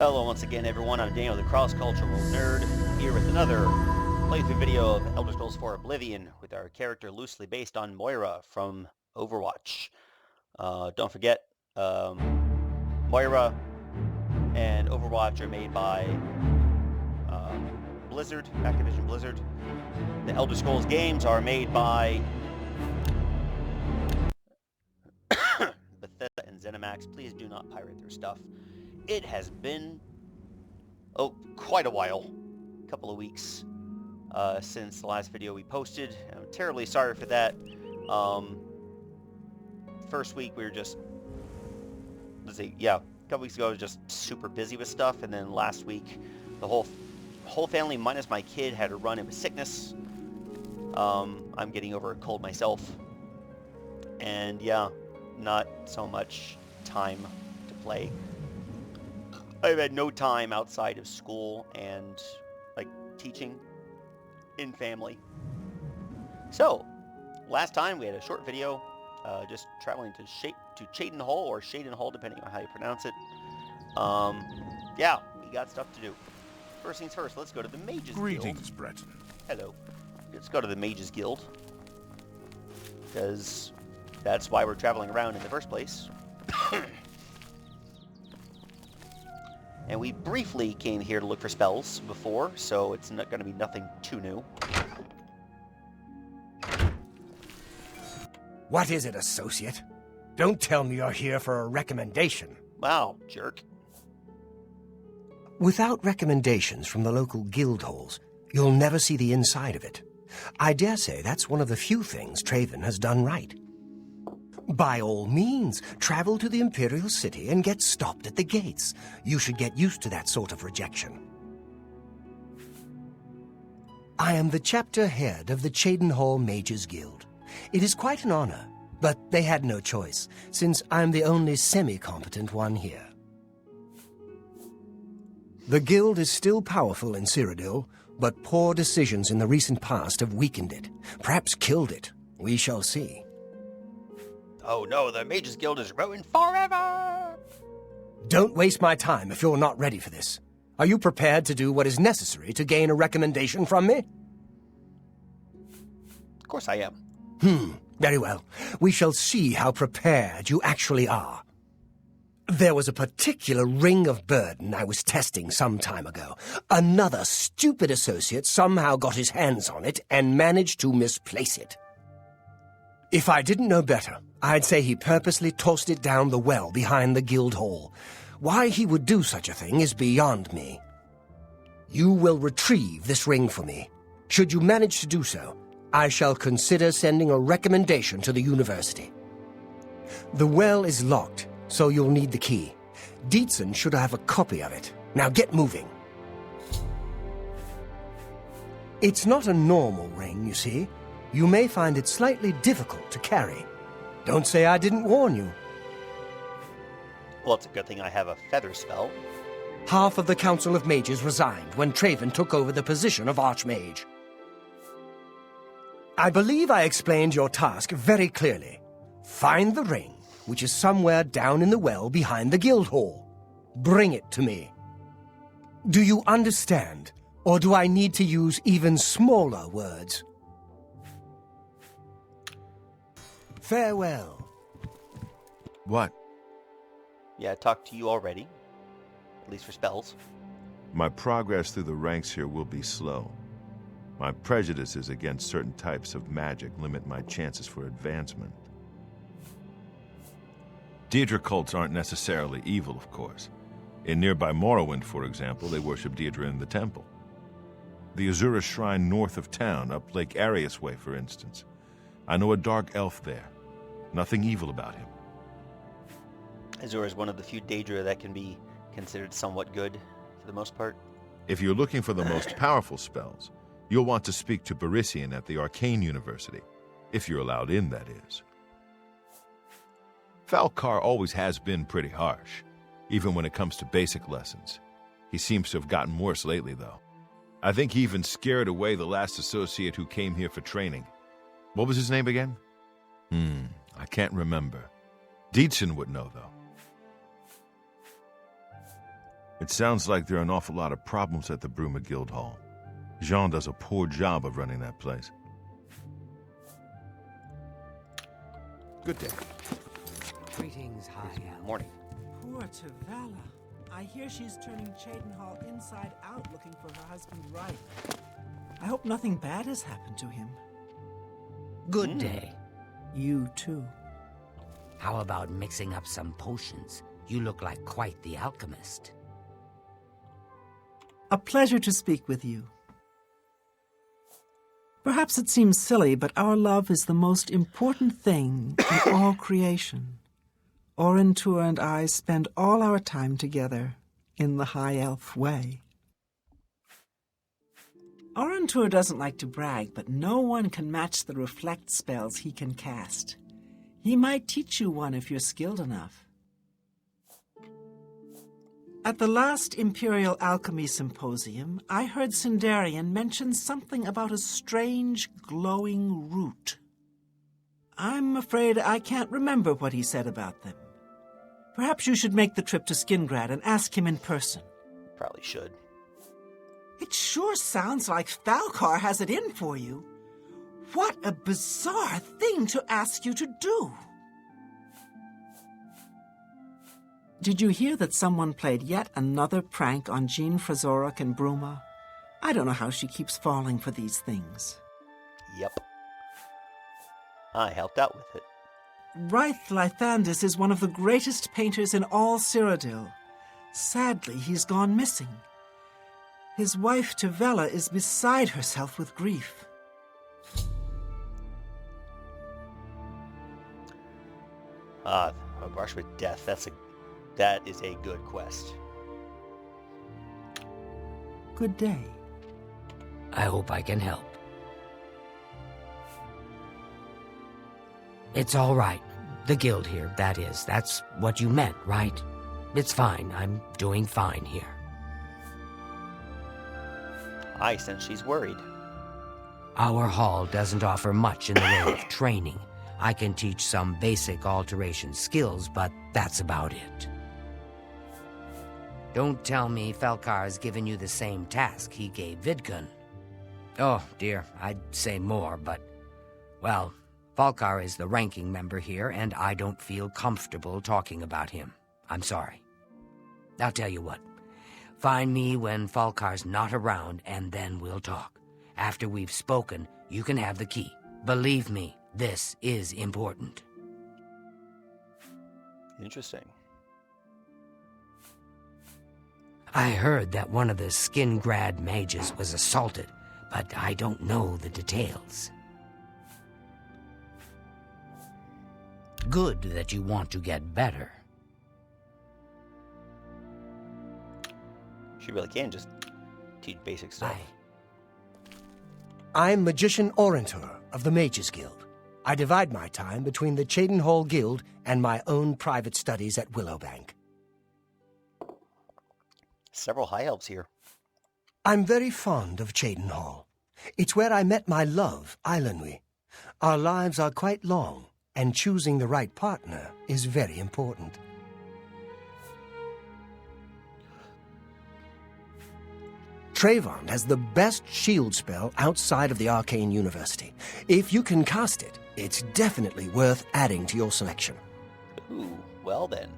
Hello once again everyone, I'm Daniel the Cross-Cultural Nerd, here with another playthrough video of Elder Scrolls 4 Oblivion with our character loosely based on Moira from Overwatch. Don't forget, Moira and Overwatch are made by Blizzard, Activision Blizzard. The Elder Scrolls games are made by Bethesda and ZeniMax. Please do not pirate their stuff. It has been, quite a while, a couple of weeks, since the last video we posted. I'm terribly sorry for that. First week we were just, a couple weeks ago I was just super busy with stuff, and then last week the whole family minus my kid had to run in with sickness. I'm getting over a cold myself, and not so much time to play. I've had no time outside of school and, teaching in family. So, last time we had a short video, just traveling to Cheydinhal, or Cheydinhal, depending on how you pronounce it. We got stuff to do. First things first, let's go to the Mages Guild. Greetings, Breton. Hello. Let's go to the Mages Guild, because that's why we're traveling around in the first place. And we briefly came here to look for spells before, so it's not going to be nothing too new. What is it, associate? Don't tell me you're here for a recommendation. Wow, jerk. Without recommendations from the local guild halls, you'll never see the inside of it. I dare say that's one of the few things Traven has done right. By all means, travel to the Imperial City and get stopped at the gates. You should get used to that sort of rejection. I am the chapter head of the Cheydinhal Mages Guild. It is quite an honor, but they had no choice, since I'm the only semi-competent one here. The guild is still powerful in Cyrodiil, but poor decisions in the recent past have weakened it, perhaps killed it. We shall see. Oh no, the Mages Guild is ruined forever! Don't waste my time if you're not ready for this. Are you prepared to do what is necessary to gain a recommendation from me? Of course I am. Very well. We shall see how prepared you actually are. There was a particular ring of burden I was testing some time ago. Another stupid associate somehow got his hands on it and managed to misplace it. If I didn't know better, I'd say he purposely tossed it down the well behind the guild hall. Why he would do such a thing is beyond me. You will retrieve this ring for me. Should you manage to do so, I shall consider sending a recommendation to the university. The well is locked, so you'll need the key. Dietzen should have a copy of it. Now get moving. It's not a normal ring, you see. You may find it slightly difficult to carry. Don't say I didn't warn you. Well, it's a good thing I have a feather spell. Half of the Council of Mages resigned when Traven took over the position of Archmage. I believe I explained your task very clearly. Find the ring, which is somewhere down in the well behind the guild hall. Bring it to me. Do you understand, or do I need to use even smaller words? Farewell. What? Yeah, I talked to you already. At least for spells. My progress through the ranks here will be slow. My prejudices against certain types of magic limit my chances for advancement. Daedra cults aren't necessarily evil, of course. In nearby Morrowind, for example, they worship Daedra in the temple. The Azura Shrine north of town, up Lake Arius way, for instance. I know a dark elf there. Nothing evil about him. Azura is one of the few Daedra that can be considered somewhat good, for the most part. If you're looking for the most powerful spells, you'll want to speak to Barisian at the Arcane University. If you're allowed in, that is. Falcar always has been pretty harsh, even when it comes to basic lessons. He seems to have gotten worse lately, though. I think he even scared away the last associate who came here for training. What was his name again? I can't remember. Dietzen would know, though. It sounds like there are an awful lot of problems at the Bruma Guild Hall. Jean does a poor job of running that place. Good day. Greetings, High Elf. Morning. Poor Tavala. I hear she's turning Cheydinhal inside out looking for her husband Right. I hope nothing bad has happened to him. Good day. You too. How about mixing up some potions? You look like quite the alchemist. A pleasure to speak with you. Perhaps it seems silly, but our love is the most important thing in all creation. Orentur and I spend all our time together in the High Elf way. Orentur doesn't like to brag, but no one can match the reflect spells he can cast. He might teach you one if you're skilled enough. At the last Imperial Alchemy Symposium, I heard Sindarian mention something about a strange, glowing root. I'm afraid I can't remember what he said about them. Perhaps you should make the trip to Skingrad and ask him in person. Probably should. It sure sounds like Falcar has it in for you. What a bizarre thing to ask you to do. Did you hear that someone played yet another prank on Jean Frazorok and Bruma? I don't know how she keeps falling for these things. Yep. I helped out with it. Ryth Lythandis is one of the greatest painters in all Cyrodiil. Sadly, he's gone missing. His wife, Tavella, is beside herself with grief. A brush with death. That is a good quest. Good day. I hope I can help. It's all right. The guild here, that is. That's what you meant, right? It's fine. I'm doing fine here. I sense she's worried. Our hall doesn't offer much in the way of training. I can teach some basic alteration skills, but that's about it. Don't tell me Falcar's given you the same task he gave Vidkun. Oh, dear, I'd say more, but... Well, Falcar is the ranking member here, and I don't feel comfortable talking about him. I'm sorry. I'll tell you what. Find me when Falcar's not around, and then we'll talk. After we've spoken, you can have the key. Believe me, this is important. Interesting. I heard that one of the Skingrad mages was assaulted, but I don't know the details. Good that you want to get better. She really can just teach basic stuff. I'm Magician Orentur of the Mages Guild. I divide my time between the Cheydinhal Guild and my own private studies at Willowbank. Several high elves here. I'm very fond of Cheydinhal. It's where I met my love, Eilenwy. Our lives are quite long, and choosing the right partner is very important. Trayvon has the best shield spell outside of the Arcane University. If you can cast it, it's definitely worth adding to your selection. Ooh, well then.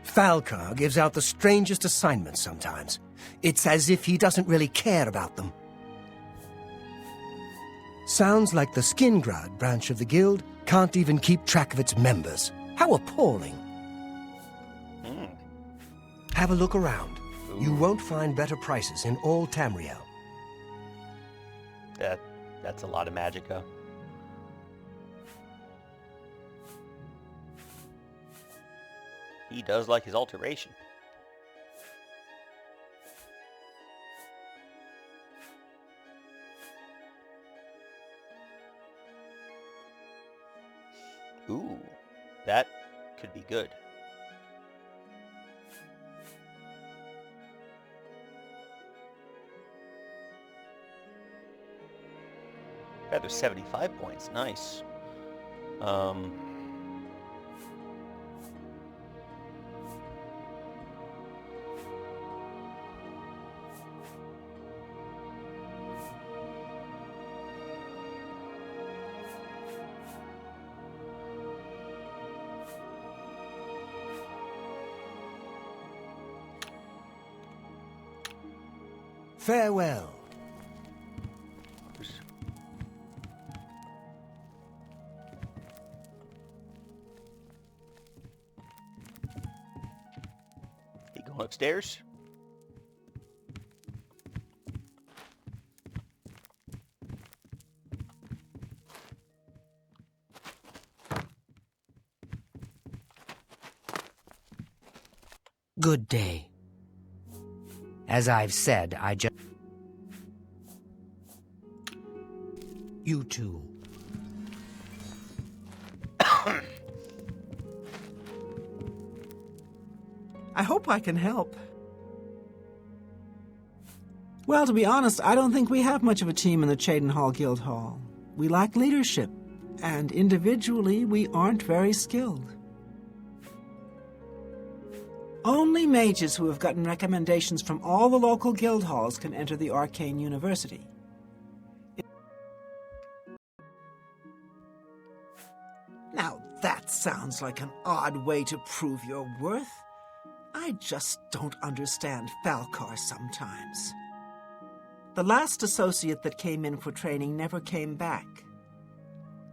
Falcar gives out the strangest assignments sometimes. It's as if he doesn't really care about them. Sounds like the Skingrad branch of the guild can't even keep track of its members. How appalling. Have a look around. Ooh. You won't find better prices in all Tamriel. That's a lot of magicka. He does like his alteration. Ooh, that could be good. Rather 75 points, nice. Farewell. You going upstairs? Good day. As I've said, I just... You too. I hope I can help. Well, to be honest, I don't think we have much of a team in the Cheydinhal Guild Hall. We lack leadership, and individually we aren't very skilled. Only mages who have gotten recommendations from all the local guild halls can enter the Arcane University. Now that sounds like an odd way to prove your worth. I just don't understand Falcar sometimes. The last associate that came in for training never came back.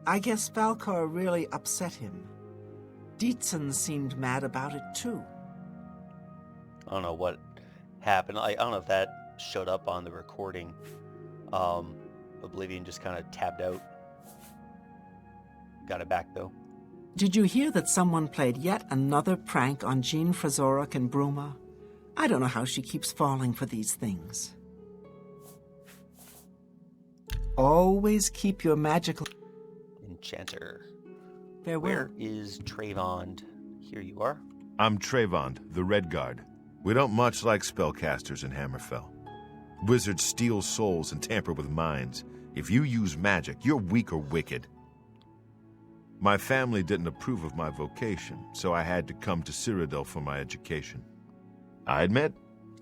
I guess Falcar really upset him. Dietzen seemed mad about it too. I don't know what happened. I don't know if that showed up on the recording. Oblivion just kind of tabbed out. Got it back, though. Did you hear that someone played yet another prank on Jean Frazorek and Bruma? I don't know how she keeps falling for these things. Always keep your magical... Enchanter. Farewell. Where is Trayvond? Here you are. I'm Trayvond, the Red Guard. We don't much like spellcasters in Hammerfell. Wizards steal souls and tamper with minds. If you use magic, you're weak or wicked. My family didn't approve of my vocation, so I had to come to Cyrodiil for my education. I admit,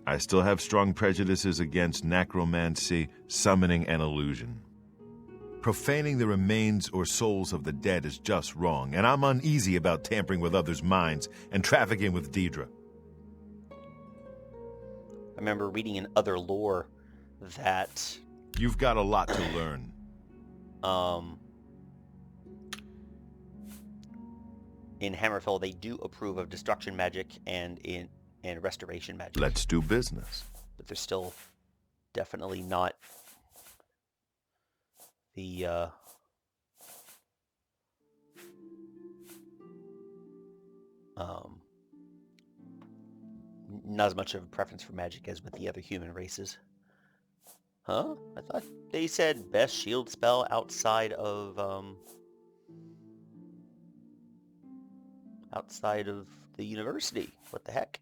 I still have strong prejudices against necromancy, summoning, and illusion. Profaning the remains or souls of the dead is just wrong, and I'm uneasy about tampering with others' minds and trafficking with Deidre. I remember reading in other lore that... You've got a lot to learn. In Hammerfell, they do approve of destruction magic and restoration magic. Let's do business. But they're still definitely not the not as much of a preference for magic as with the other human races. Huh? I thought they said best shield spell outside of the university. What the heck?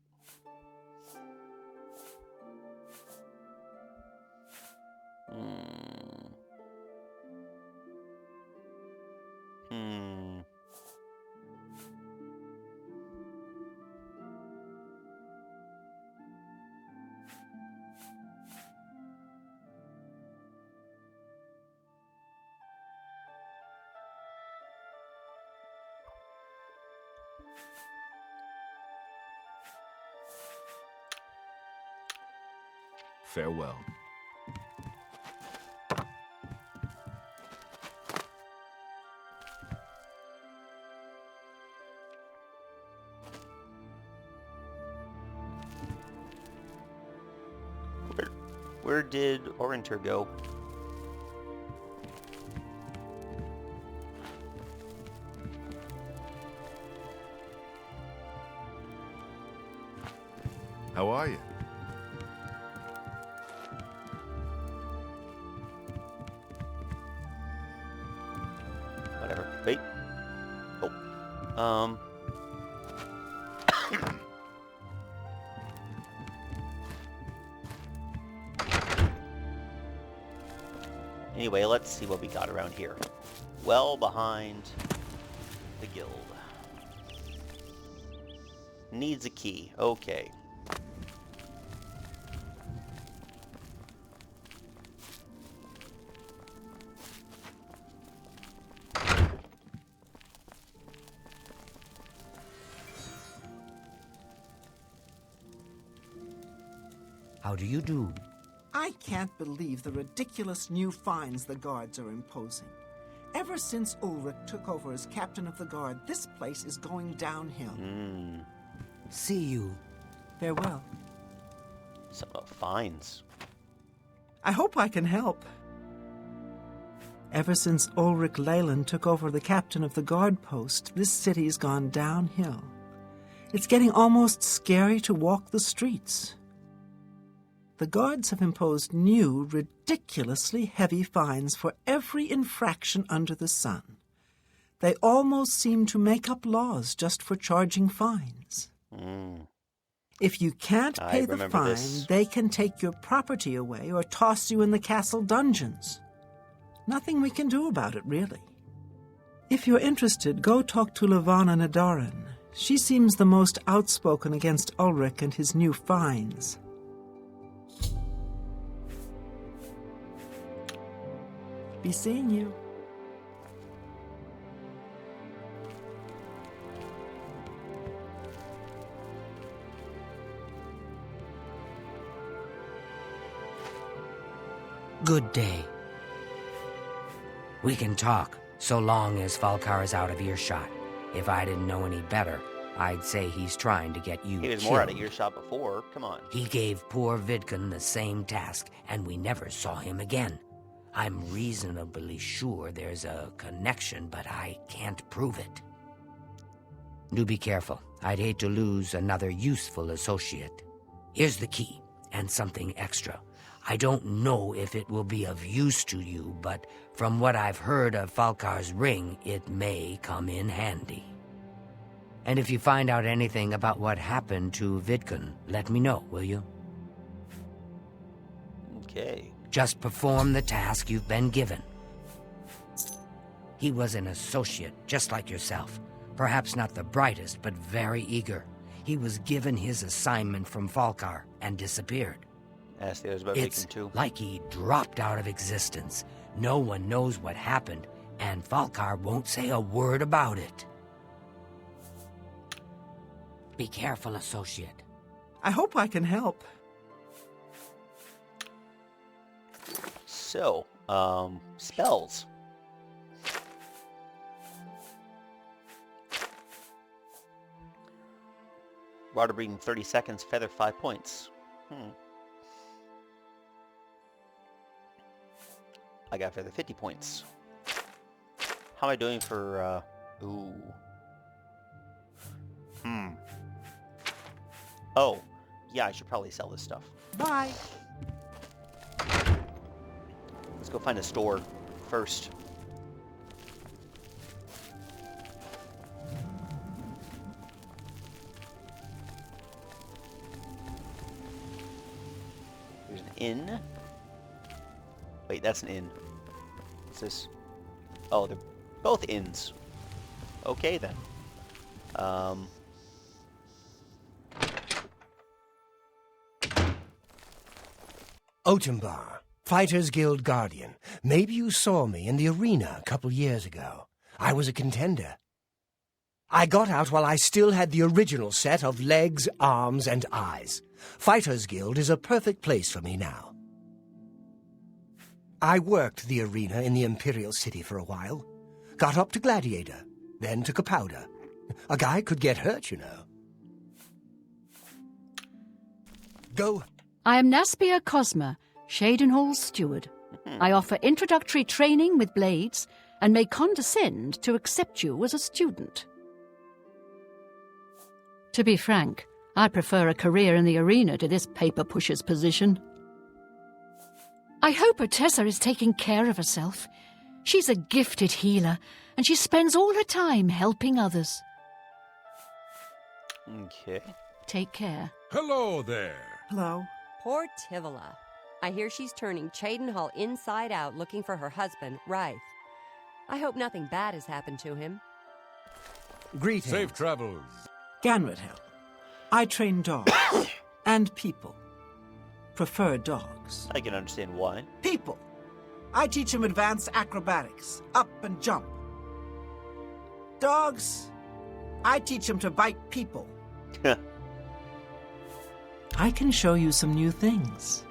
Farewell. Where did Orinter go? How are you? Whatever. Wait. Oh. Anyway, let's see what we got around here. Well behind the guild. Needs a key. Okay. How do you do? I can't believe the ridiculous new fines the guards are imposing. Ever since Ulrich took over as captain of the guard, this place is going downhill. See you. Farewell. Something about fines. I hope I can help. Ever since Ulrich Leyland took over the captain of the guard post, this city's gone downhill. It's getting almost scary to walk the streets. The guards have imposed new, ridiculously heavy fines for every infraction under the sun. They almost seem to make up laws just for charging fines. If you can't pay the fine, they can take your property away or toss you in the castle dungeons. Nothing we can do about it, really. If you're interested, go talk to Levana Nadarin. She seems the most outspoken against Ulrich and his new fines. Be seeing you. Good day. We can talk, so long as Falcar is out of earshot. If I didn't know any better, I'd say he's trying to get you He was killed. more out of earshot before. Come on. He gave poor Vidkun the same task, and we never saw him again. I'm reasonably sure there's a connection, but I can't prove it. Do be careful. I'd hate to lose another useful associate. Here's the key, and something extra. I don't know if it will be of use to you, but from what I've heard of Falcar's ring, it may come in handy. And if you find out anything about what happened to Vidkun, let me know, will you? Okay. Just perform the task you've been given. He was an associate, just like yourself. Perhaps not the brightest, but very eager. He was given his assignment from Falcar and disappeared. Asked the others about It's Bacon too. like he dropped out of existence. No one knows what happened, and Falcar won't say a word about it. Be careful, associate. I hope I can help. So, spells. Water breathing 30 seconds, feather 5 points. I got feather 50 points. How am I doing for, Oh, yeah, I should probably sell this stuff. Bye. Let's go find a store first. There's an inn. Wait, that's an inn. What's this? Oh, they're both inns. Okay, then. Otembar, Fighters Guild Guardian. Maybe you saw me in the arena a couple years ago. I was a contender. I got out while I still had the original set of legs, arms, and eyes. Fighters Guild is a perfect place for me now. I worked the arena in the Imperial City for a while. Got up to Gladiator, then took a powder. A guy could get hurt, you know. Go. I am Naspia Cosma, Cheydinhal's steward. I offer introductory training with blades and may condescend to accept you as a student. To be frank, I prefer a career in the arena to this paper pusher's position. I hope Otessa is taking care of herself. She's a gifted healer, and she spends all her time helping others. Okay. Take care. Hello there. Hello. Poor Tivola. I hear she's turning Cheydinhal inside out looking for her husband, Rythe. I hope nothing bad has happened to him. Greetings. Safe travels. Ganradhel. I train dogs. And people. Prefer dogs. I can understand why. People. I teach them advanced acrobatics. Up and jump. Dogs. I teach them to bite people. I can show you some new things.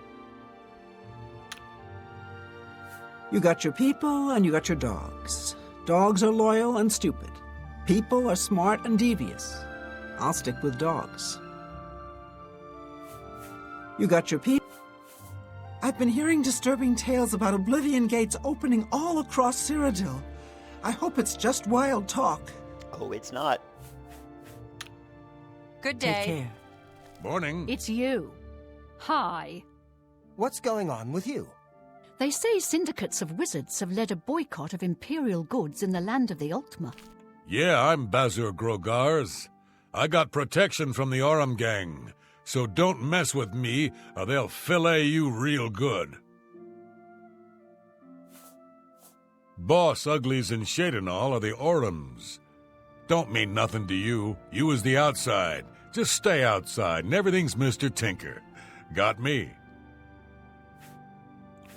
You got your people and you got your dogs. Dogs are loyal and stupid. People are smart and devious. I'll stick with dogs. You got your people. I've been hearing disturbing tales about Oblivion gates opening all across Cyrodiil. I hope it's just wild talk. Oh, it's not. Good Take day. care. Morning. It's you. Hi. What's going on with you? They say syndicates of wizards have led a boycott of imperial goods in the land of the Ultima. Yeah, I'm Bazur Grogars. I got protection from the Aurum gang, so don't mess with me or they'll fillet you real good. Boss uglies in Cheydinhal are the Aurums. Don't mean nothing to you. You is the outside. Just stay outside and everything's Mr. Tinker. Got me.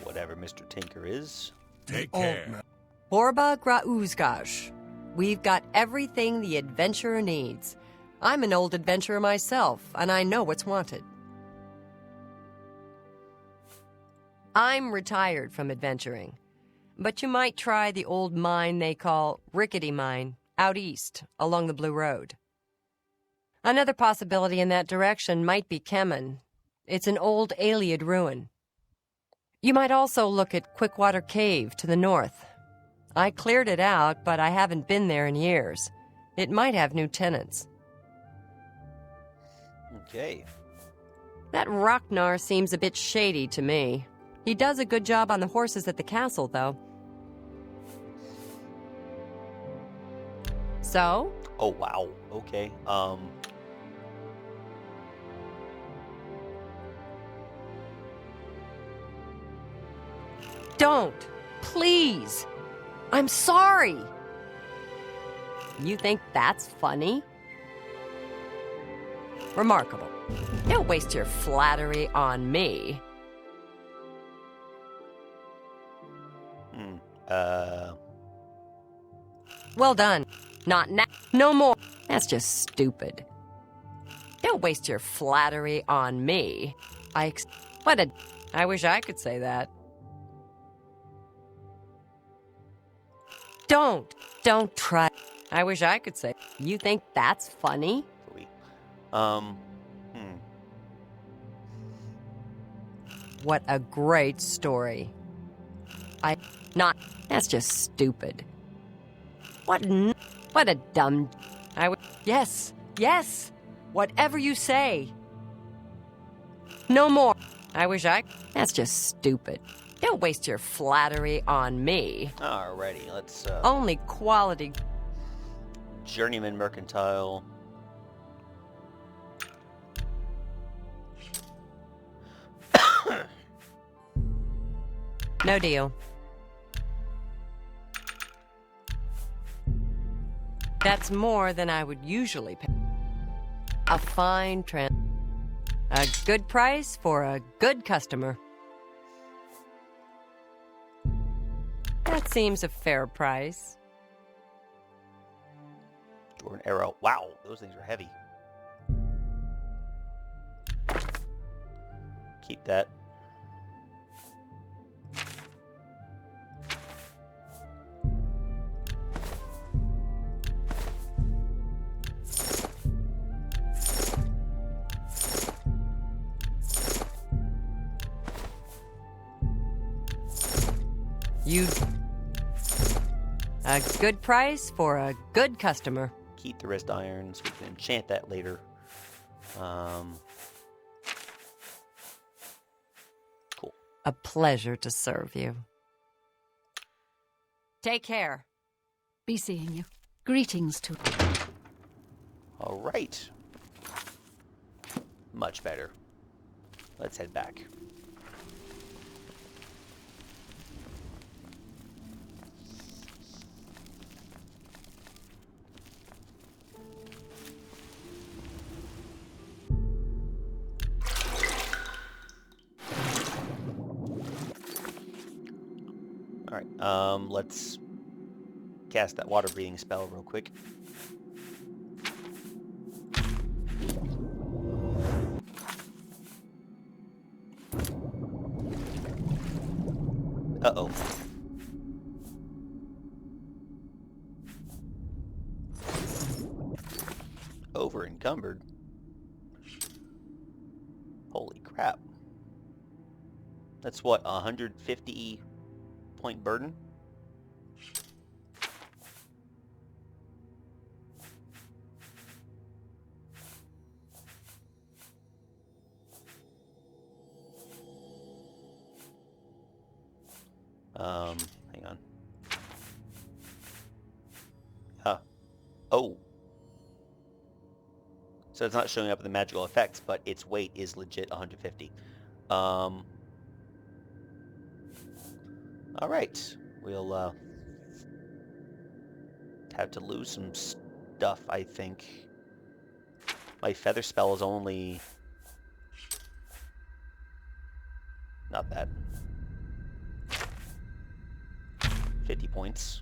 Whatever Mr. Tinker is. Take care. Borba Grauzgaj. We've got everything the adventurer needs. I'm an old adventurer myself, and I know what's wanted. I'm retired from adventuring, but you might try the old mine they call Rickety Mine, out east, along the Blue Road. Another possibility in that direction might be Kemen. It's an old Ayleid ruin. You might also look at Quickwater Cave to the north. I cleared it out, but I haven't been there in years. It might have new tenants. Okay. That Ragnar seems a bit shady to me. He does a good job on the horses at the castle, though. So? Oh, wow. Okay. Don't. Please. I'm sorry. You think that's funny? Remarkable. Don't waste your flattery on me. Well done. Not now. No more. That's just stupid. Don't waste your flattery on me. I wish I could say that. Don't try. I wish I could say. You think that's funny? Sweet. What a great story. That's just stupid. What a dumb. Yes. Whatever you say. No more. I wish I. That's just stupid. Don't waste your flattery on me. Alrighty, let's, Only quality. Journeyman Mercantile. No deal. That's more than I would usually pay. A fine a good price for a good customer. That seems a fair price. Or an arrow. Wow, those things are heavy. Keep that. A good price for a good customer. Keep the wrist irons. We can enchant that later. Cool. A pleasure to serve you. Take care. Be seeing you. Greetings to... All right. Much better. Let's head back. Alright, let's cast that water breathing spell real quick. Uh-oh. encumbered. Holy crap. That's what, 150 point burden? Hang on. Oh. So it's not showing up in the magical effects, but its weight is legit 150. Alright. We'll, have to lose some stuff, I think. My feather spell is only... not bad. 50 points.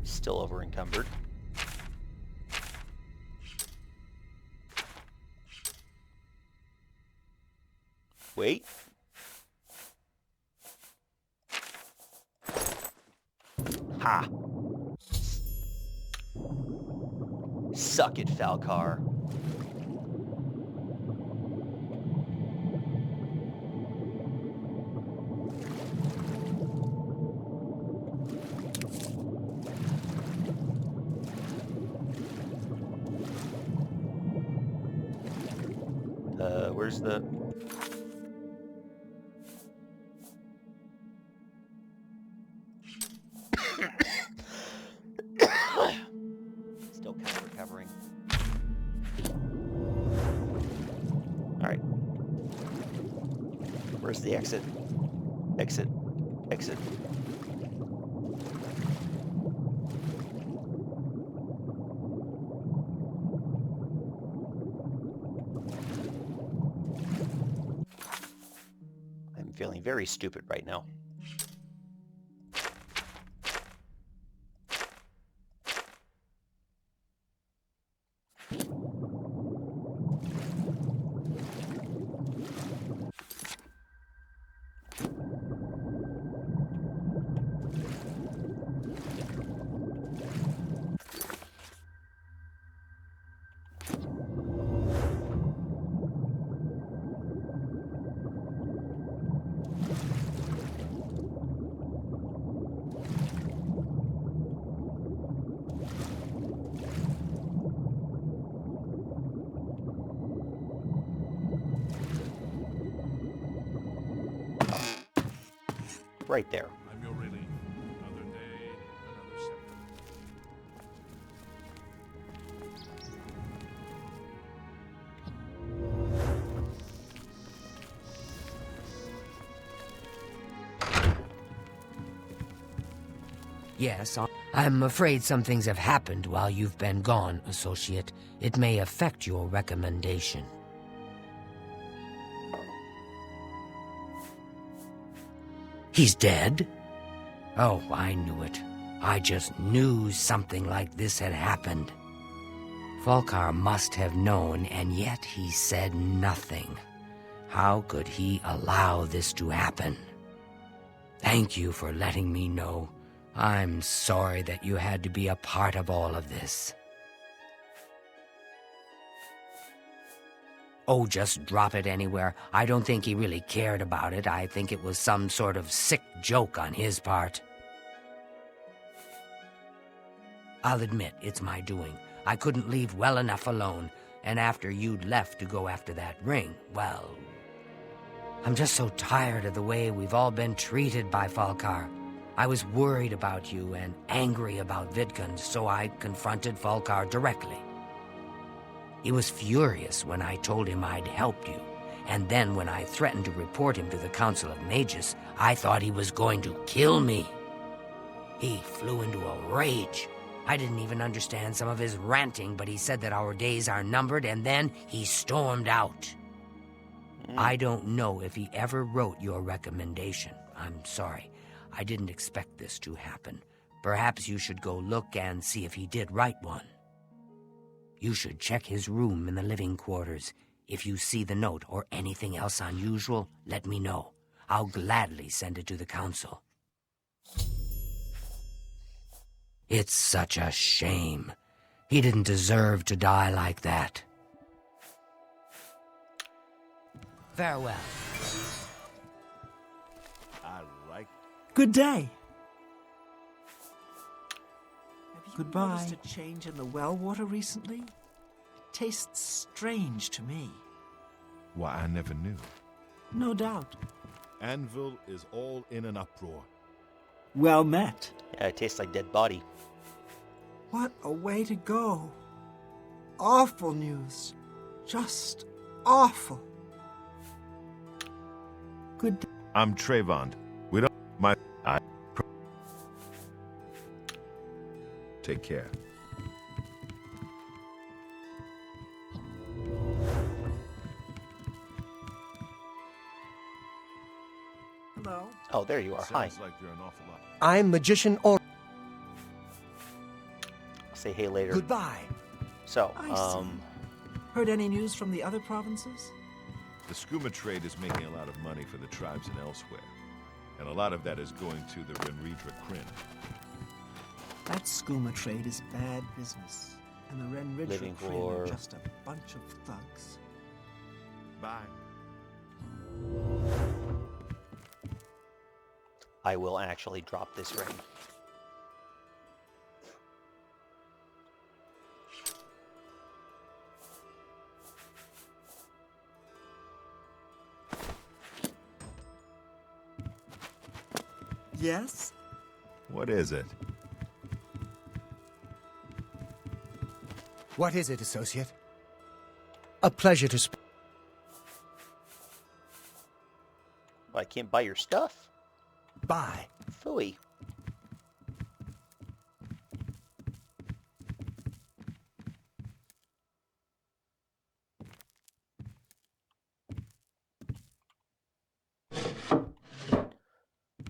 Still over encumbered. Wait. Ha! Suck it, Falcar. Where's the... Still kind of recovering. Alright. Where's the exit? Exit. Exit. I'm feeling very stupid right now. Right there. I'm your relief. Another day, another second. Yes, I'm afraid some things have happened while you've been gone, Associate. It may affect your recommendation. He's dead? Oh, I knew it. I just knew something like this had happened. Falcar must have known, and yet he said nothing. How could he allow this to happen? Thank you for letting me know. I'm sorry that you had to be a part of all of this. Oh, just drop it anywhere. I don't think he really cared about it. I think it was some sort of sick joke on his part. I'll admit, it's my doing. I couldn't leave well enough alone, and after you'd left to go after that ring, well... I'm just so tired of the way we've all been treated by Falcar. I was worried about you and angry about Vidkun, so I confronted Falcar directly. He was furious when I told him I'd helped you, and then when I threatened to report him to the Council of Mages, I thought he was going to kill me. He flew into a rage. I didn't even understand some of his ranting, but he said that our days are numbered, and then he stormed out. I don't know if he ever wrote your recommendation. I'm sorry. I didn't expect this to happen. Perhaps you should go look and see if he did write one. You should check his room in the living quarters. If you see the note or anything else unusual, let me know. I'll gladly send it to the council. It's such a shame. He didn't deserve to die like that. Farewell. I like. Good day. Have you Goodbye. noticed a change in the well water recently? It tastes strange to me. Why, I never knew. No doubt. Anvil is all in an uproar. Well met. Yeah, it tastes like dead body. What a way to go. Awful news. Just awful. Good day. I'm Trayvon. We don't. Take care. Hello. Oh, there you are. Hi. Sounds like there are an awful lot. I'm Magician or... I'll say hey later. Goodbye. So, I see. Heard any news from the other provinces? The skooma trade is making a lot of money for the tribes and elsewhere. And a lot of that is going to the Renredra Kryn. That skooma trade is bad business. And the Renridra Living Kryn for- are just a bunch of thugs. Bye. I will actually drop this ring. Yes? What is it? What is it, associate? A pleasure to speak. Well, I can't buy your stuff. Bye. Phooey.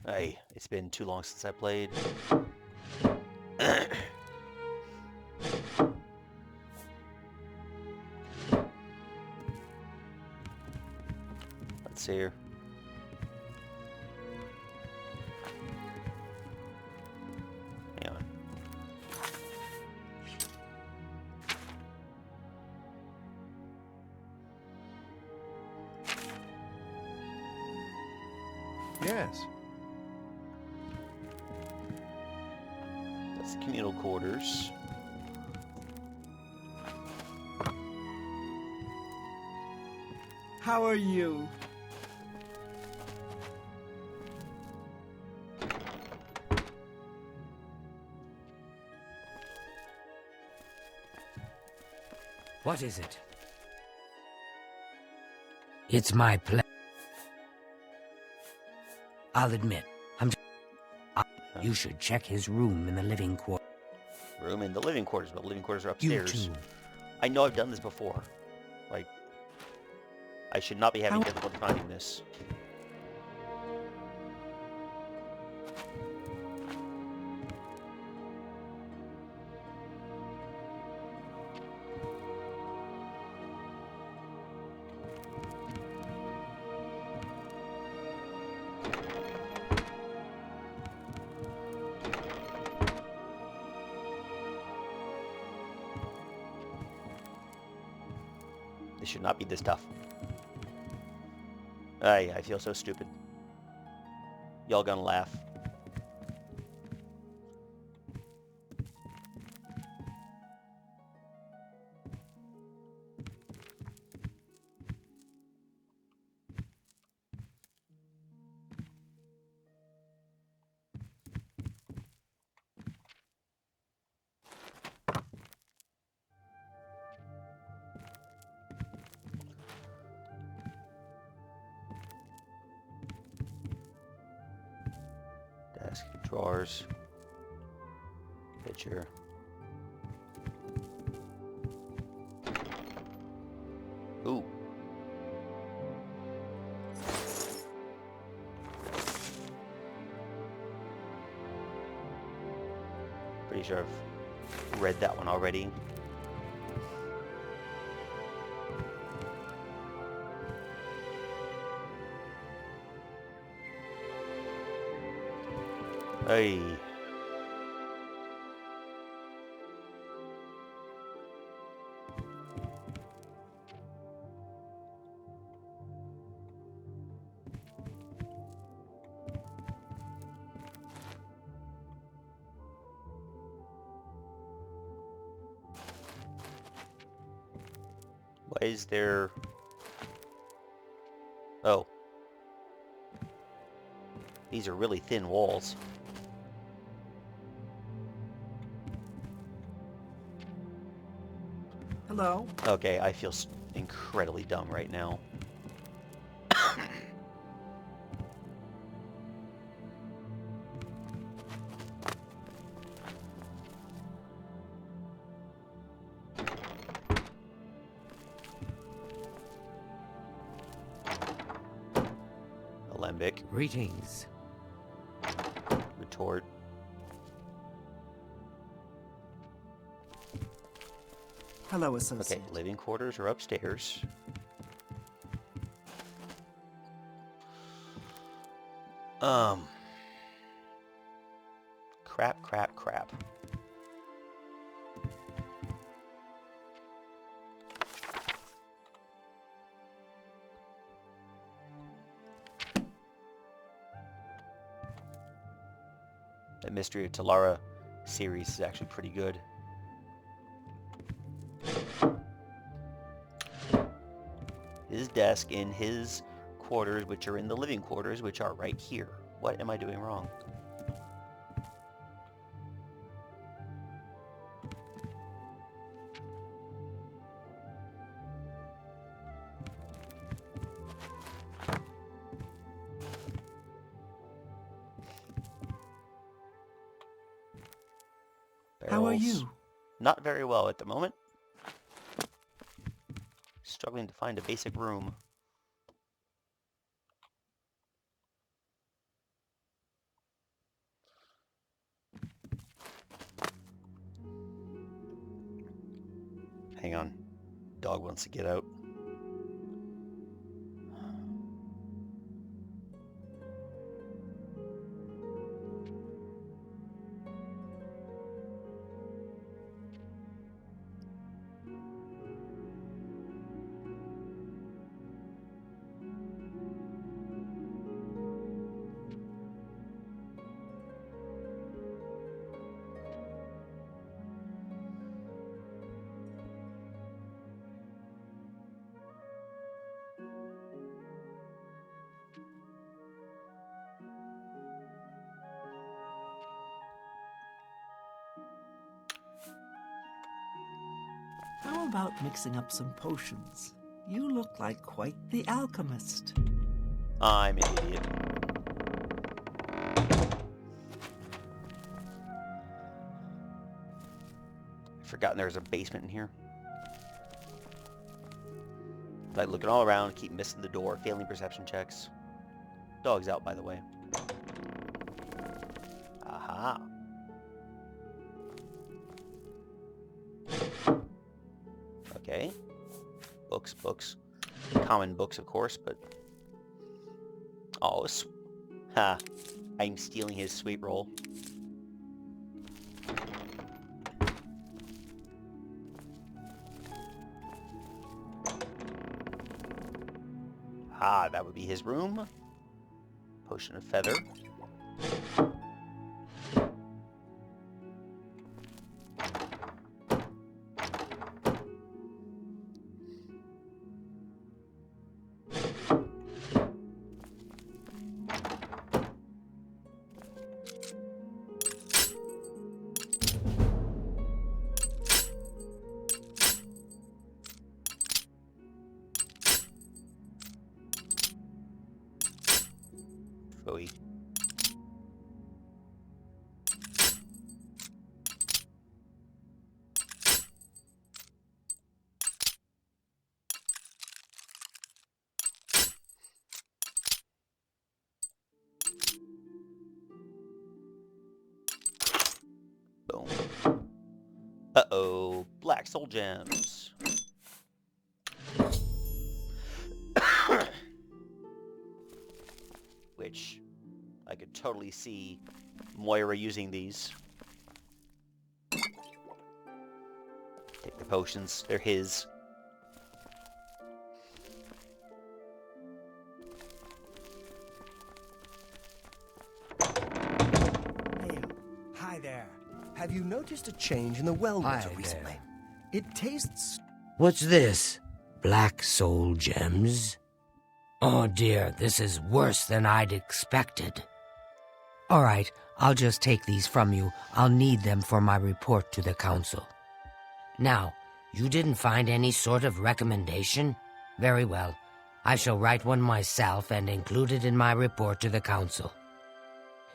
Hey, it's been too long since I played. Let's see here. Hang on. Yes. That's the communal quarters. How are you? What is it? It's my pleasure. I'll admit, you should check his room in the living quarters. Room in the living quarters, but the living quarters are You upstairs. too. I know I've done this before. Like, I should not be having How- difficulty finding this. This should not be this tough. I feel so stupid. Y'all gonna laugh. Desk, drawers, picture. Ooh. Pretty sure I've read that one already. Hey. is there... Oh. These are really thin walls. Hello? Okay, I feel incredibly dumb right now. Alembic. Greetings. Retort. Hello, associate. Okay, living quarters are upstairs. Crap. That Mystery of Talara series is actually pretty good. His desk in his quarters, which are in the living quarters, which are right here. What am I doing wrong? How are Barrels. you? Not very well at the moment. Struggling to find a basic room. Hang on. Dog wants to get out. How about mixing up some potions? You look like quite the alchemist. I'm an idiot. I've forgotten there's a basement in here. Like looking all around, keep missing the door, failing perception checks. Dog's out, by the way. Aha. Okay. Books. Common books, of course, but... Oh, ha. I'm stealing his sweet roll. Ah, that would be his room. Potion of feather. Phooey. Boom. Uh-oh. Black soul gems. Which I could totally see Moira using these. Take the potions. They're his. Hey, hi there. Have you noticed a change in the well water Hi recently? there. It tastes... What's this? Black soul gems? Oh dear, this is worse than I'd expected. All right, I'll just take these from you. I'll need them for my report to the council. Now, you didn't find any sort of recommendation? Very well. I shall write one myself and include it in my report to the council.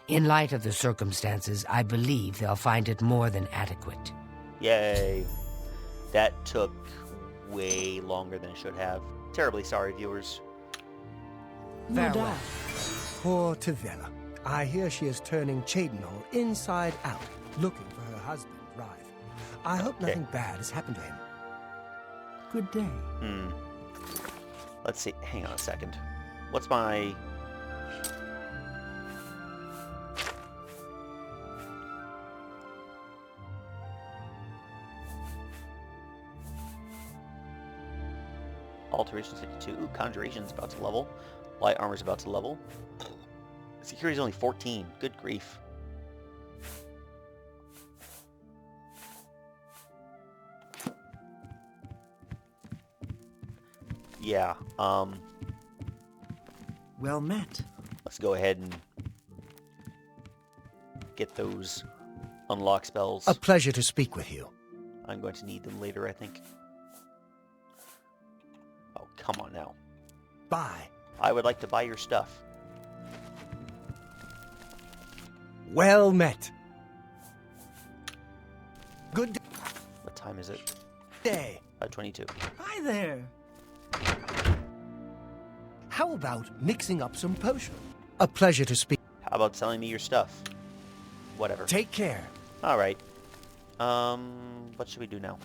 In light of the circumstances, I believe they'll find it more than adequate. Yay. That took way longer than it should have. Terribly sorry, viewers. No Farewell. doubt. Poor Tavella. I hear she is turning Cheydinhal inside out, looking for her husband, Rive. I hope nothing bad has happened to him. Good day. Let's see. Hang on a second. What's my... Alterations 52. Ooh, Conjuration's about to level. Light Armor's about to level. Security's only 14. Good grief. Yeah, Well met. let's go ahead and get those unlock spells. A pleasure to speak with you. I'm going to need them later, I think. Oh, come on now. Bye. I would like to buy your stuff. Well met. Good What time is it? day. 22. Hi there. How about mixing up some potion? A pleasure to speak. How about selling me your stuff? Whatever. Take care. All right. What should we do now?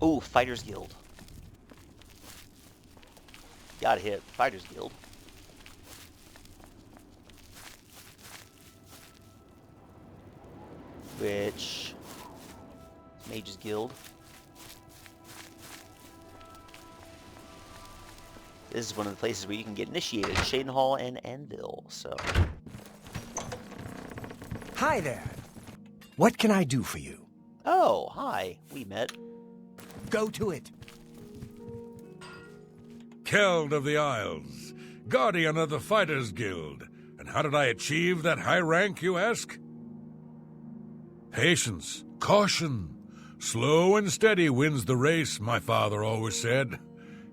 Oh, Fighters Guild. Gotta hit Fighters Guild. Which... Mages Guild. This is one of the places where you can get initiated. Cheydinhal and Anvil, so... Hi there. What can I do for you? Oh, hi. We met. Go to it. Keld of the Isles, guardian of the Fighters Guild. And how did I achieve that high rank, you ask? Patience, caution. Slow and steady wins the race, my father always said.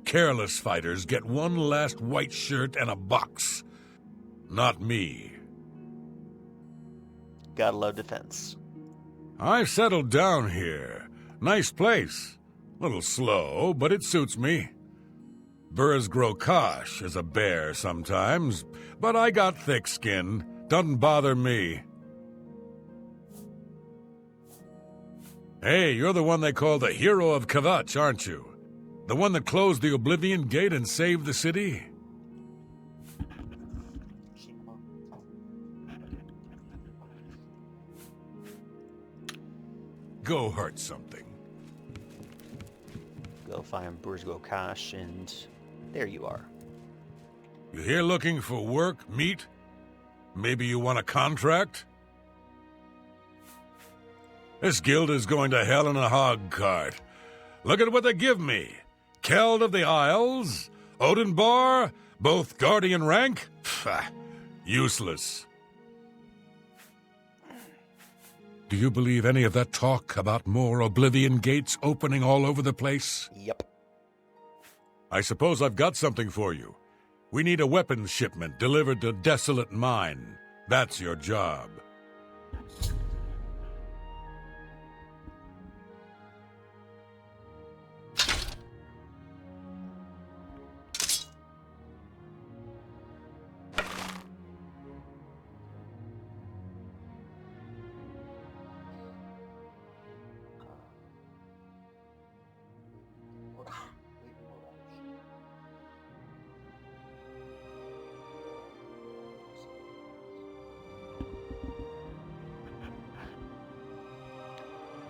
Careless fighters get one last white shirt and a box. Not me. Gotta love defense. I settled down here. Nice place. Little slow, but it suits me. Burrs grow kosh as a bear sometimes, but I got thick skin. Doesn't bother me. Hey, you're the one they call the hero of Kvatch, aren't you? The one that closed the Oblivion gate and saved the city? Go hurt something. Go find Burzgo Kosh, and there you are. You here looking for work, meat? Maybe you want a contract? This guild is going to hell in a hog cart. Look at what they give me. Keld of the Isles, Odin Bar, both guardian rank? Pfft, useless. Do you believe any of that talk about more Oblivion gates opening all over the place? Yep. I suppose I've got something for you. We need a weapons shipment delivered to Desolate Mine. That's your job.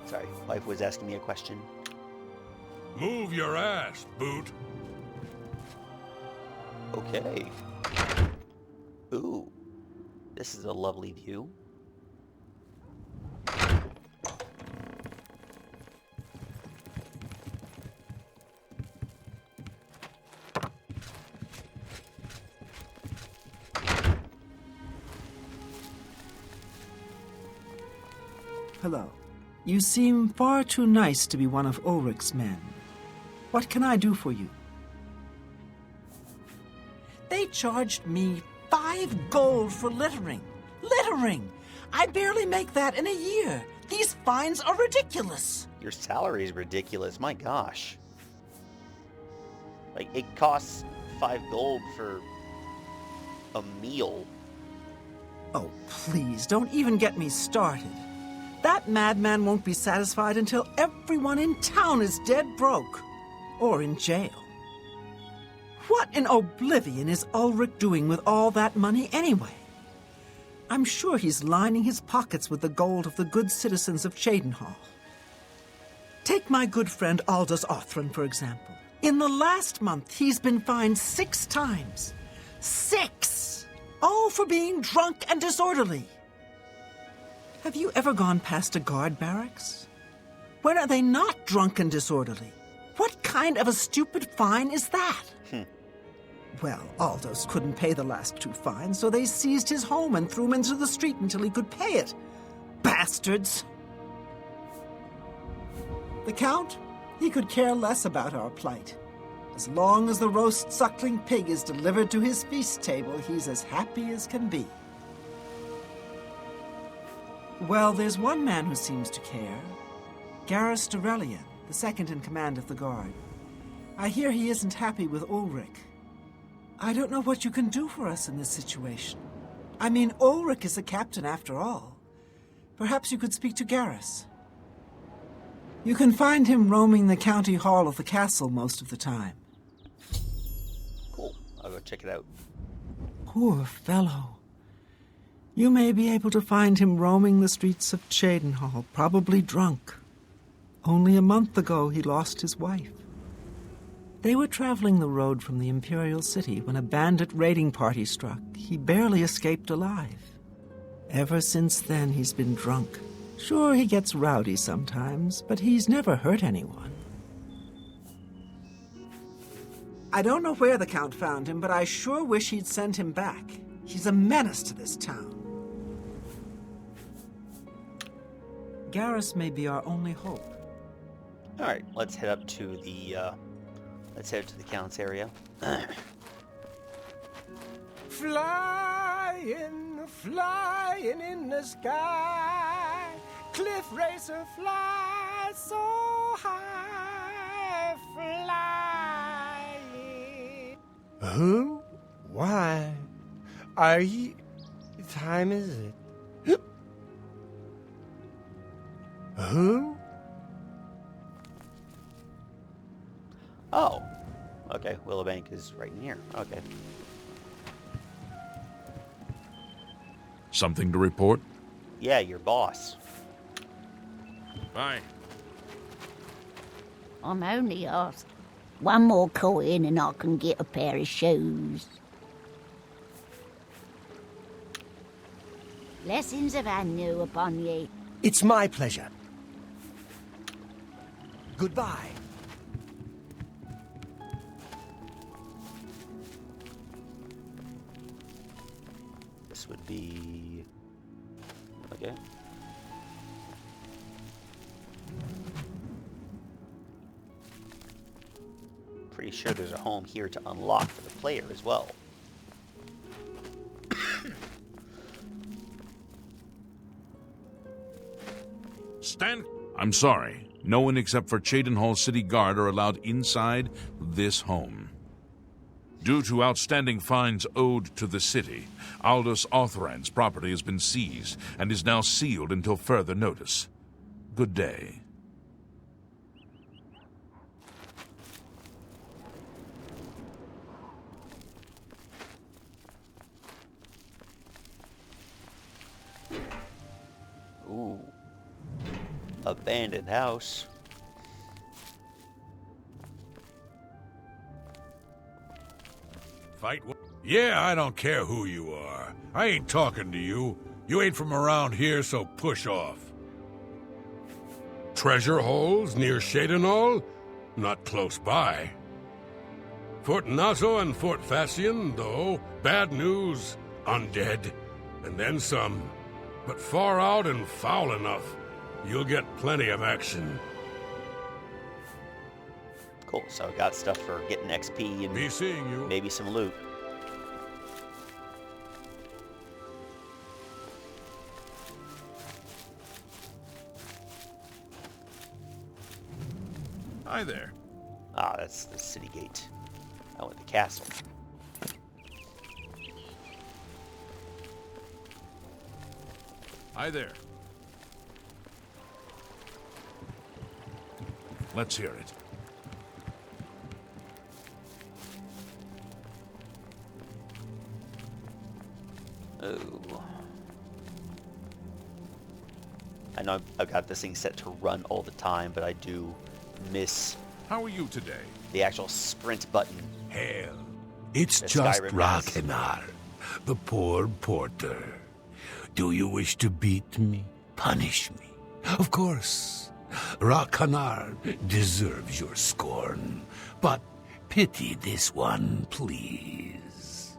Sorry, wife was asking me a question. Move your ass, Boot. Okay. Ooh. This is a lovely view. Hello. You seem far too nice to be one of Ulrich's men. What can I do for you? They charged me 5 gold for littering. Littering! I barely make that in a year. These fines are ridiculous. Your salary is ridiculous. My gosh. Like, it costs 5 gold for a meal. Oh, please, don't even get me started. That madman won't be satisfied until everyone in town is dead broke. Or in jail. What in Oblivion is Ulrich doing with all that money anyway? I'm sure he's lining his pockets with the gold of the good citizens of Cheydinhal. Take my good friend Aldous Othran, for example. In the last month, he's been fined 6 times. 6! All for being drunk and disorderly. Have you ever gone past a guard barracks? When are they not drunk and disorderly? What kind of a stupid fine is that? Well, Aldous couldn't pay the last 2 fines, so they seized his home and threw him into the street until he could pay it. Bastards! The Count? He could care less about our plight. As long as the roast suckling pig is delivered to his feast table, he's as happy as can be. Well, there's one man who seems to care. Garrus Dorelian, the second in command of the guard. I hear he isn't happy with Ulrich. I don't know what you can do for us in this situation. I mean, Ulrich is the captain after all. Perhaps you could speak to Garrus. You can find him roaming the county hall of the castle most of the time. Cool. I'll go check it out. Poor fellow. You may be able to find him roaming the streets of Cheydinhal, probably drunk. Only a month ago he lost his wife. They were traveling the road from the Imperial City when a bandit raiding party struck. He barely escaped alive. Ever since then, he's been drunk. Sure, he gets rowdy sometimes, but he's never hurt anyone. I don't know where the Count found him, but I sure wish he'd send him back. He's a menace to this town. Garrus may be our only hope. All right, let's head up to the Count's area. Flying, flying in the sky, cliff racer fly so high, flying. Who? Why? Are you? What time is it? Who? Oh, okay. Willowbank is right in here. Okay. Something to report? Yeah, your boss. Bye. I'm only asked. One more coin and I can get a pair of shoes. Blessings of Anu upon ye. It's my pleasure. Goodbye. This would be... Okay. Pretty sure there's a home here to unlock for the player as well. Stand... I'm sorry. No one except for Cheydinhal City Guard are allowed inside this home. Due to outstanding fines owed to the city, Aldous Othran's property has been seized and is now sealed until further notice. Good day. Ooh. Abandoned house. Fight? Yeah, I don't care who you are. I ain't talking to you. You ain't from around here, so push off. Treasure holes near Cheydinhal? Not close by. Fort Naso and Fort Facian, though, bad news. Undead. And then some. But far out and foul enough. You'll get plenty of action. Cool, so I got stuff for getting XP and Be seeing you. maybe some loot. Hi there. Ah, that's the city gate. I went to the castle. Hi there. Let's hear it. Oh. I know I've got this thing set to run all the time, but I do miss How are you today? the actual sprint button. Hell, it's The just Skyrim has. Ragnar, the poor porter. Do you wish to beat me? Punish me? Of course. Ragnar deserves your scorn, but pity this one, please.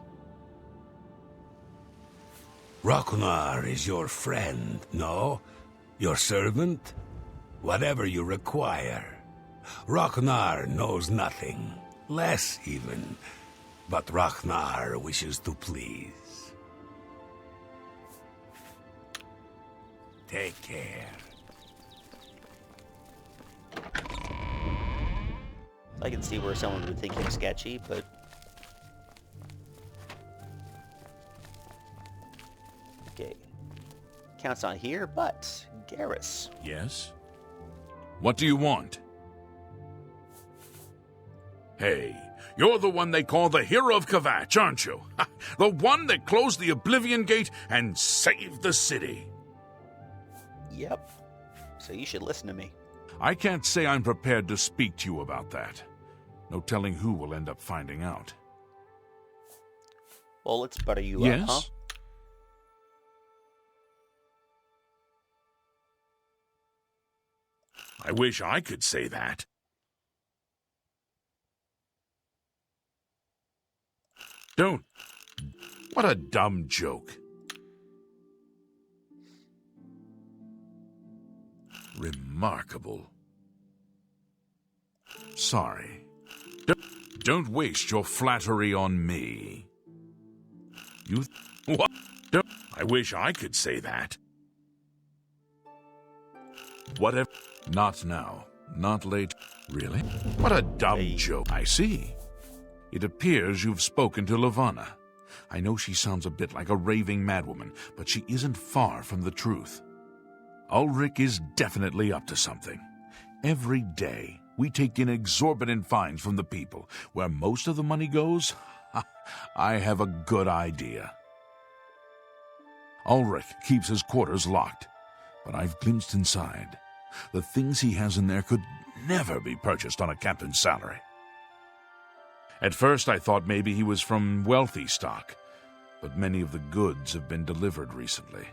Ragnar is your friend, no? Your servant? Whatever you require. Ragnar knows nothing, less even, but Ragnar wishes to please. Take care. I can see where someone would think him sketchy, but... Okay. Count's not here, but Garrus. Yes? What do you want? Hey, you're the one they call the hero of Kvatch, aren't you? The one that closed the Oblivion Gate and saved the city. Yep. So you should listen to me. I can't say I'm prepared to speak to you about that. No telling who will end up finding out. Well, let's butter you Yes? up, huh? I wish I could say that. Don't. What a dumb joke. Remarkable. Sorry. Don't waste your flattery on me. What? Don't. I wish I could say that. Whatever. Not now. Not late. Really? What a dumb joke. I see. It appears you've spoken to Lavanna. I know she sounds a bit like a raving madwoman, but she isn't far from the truth. Ulrich is definitely up to something. Every day, we take in exorbitant fines from the people. Where most of the money goes, I have a good idea. Ulrich keeps his quarters locked, but I've glimpsed inside. The things he has in there could never be purchased on a captain's salary. At first, I thought maybe he was from wealthy stock, but many of the goods have been delivered recently.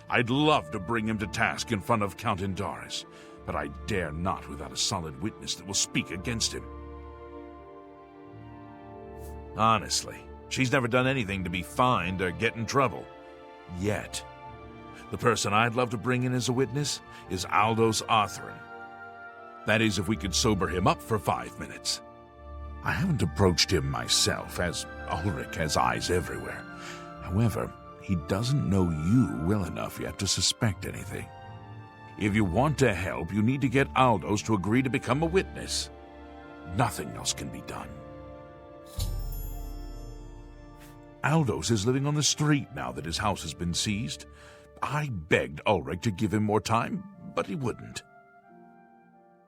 I'd love to bring him to task in front of Count Indaris, but I dare not without a solid witness that will speak against him. Honestly, she's never done anything to be fined or get in trouble. Yet. The person I'd love to bring in as a witness is Aldos Arthurn. That is, if we could sober him up for 5 minutes. I haven't approached him myself, as Ulrich has eyes everywhere. However, he doesn't know you well enough yet to suspect anything. If you want to help, you need to get Aldos to agree to become a witness. Nothing else can be done. Aldos is living on the street now that his house has been seized. I begged Ulrich to give him more time, but he wouldn't.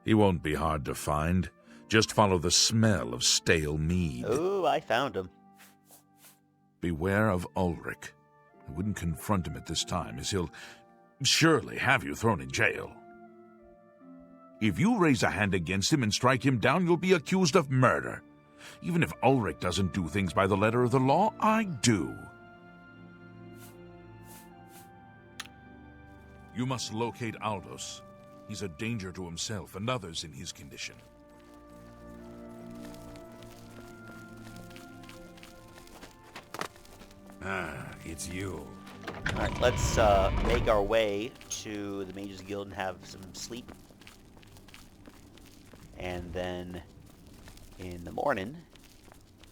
He won't be hard to find. Just follow the smell of stale mead. Oh, I found him. Beware of Ulrich. I wouldn't confront him at this time, as he'll surely have you thrown in jail. If you raise a hand against him and strike him down, you'll be accused of murder. Even if Ulrich doesn't do things by the letter of the law, I do. You must locate Aldos. He's a danger to himself and others in his condition. Ah, it's you. Alright, let's make our way to the Mages Guild and have some sleep. And then in the morning,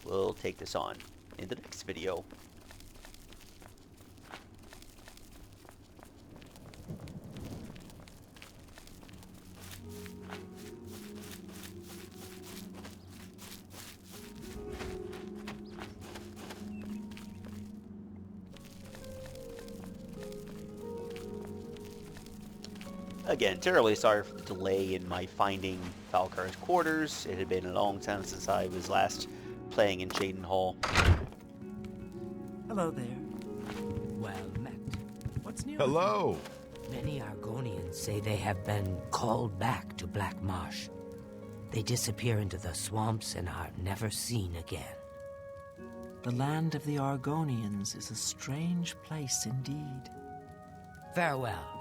we'll take this on in the next video. Again, terribly sorry for the delay in my finding Falcar's quarters. It had been a long time since I was last playing in Cheydinhal. Hello there. Well met. What's new? Hello! Many Argonians say they have been called back to Black Marsh. They disappear into the swamps and are never seen again. The land of the Argonians is a strange place indeed. Farewell.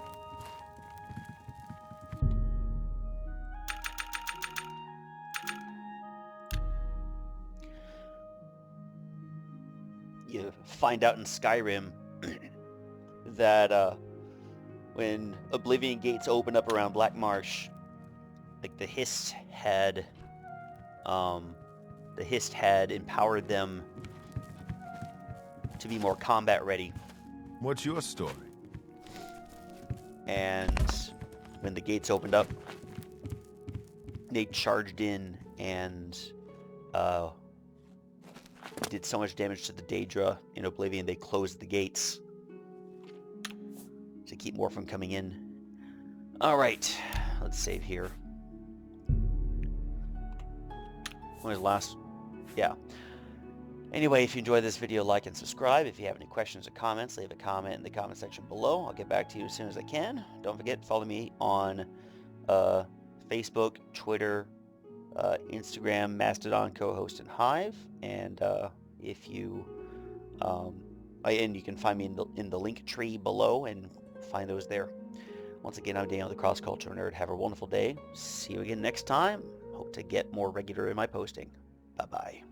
You find out in Skyrim that when Oblivion gates opened up around Black Marsh, like the Hist had empowered them to be more combat ready. What's your story? And when the gates opened up, they charged in and did so much damage to the Daedra in Oblivion, they closed the gates to keep more from coming in. Alright, let's save here. When was the last? Yeah. Anyway, if you enjoyed this video, like and subscribe. If you have any questions or comments, leave a comment in the comment section below. I'll get back to you as soon as I can. Don't forget, follow me on Facebook, Twitter, Instagram, Mastodon, co-host, and Hive. And if you and you can find me in the link tree below and find those there. Once again, I'm Daniel, the Cross Culture Nerd. Have a wonderful day. See you again next time. Hope to get more regular in my posting. Bye bye.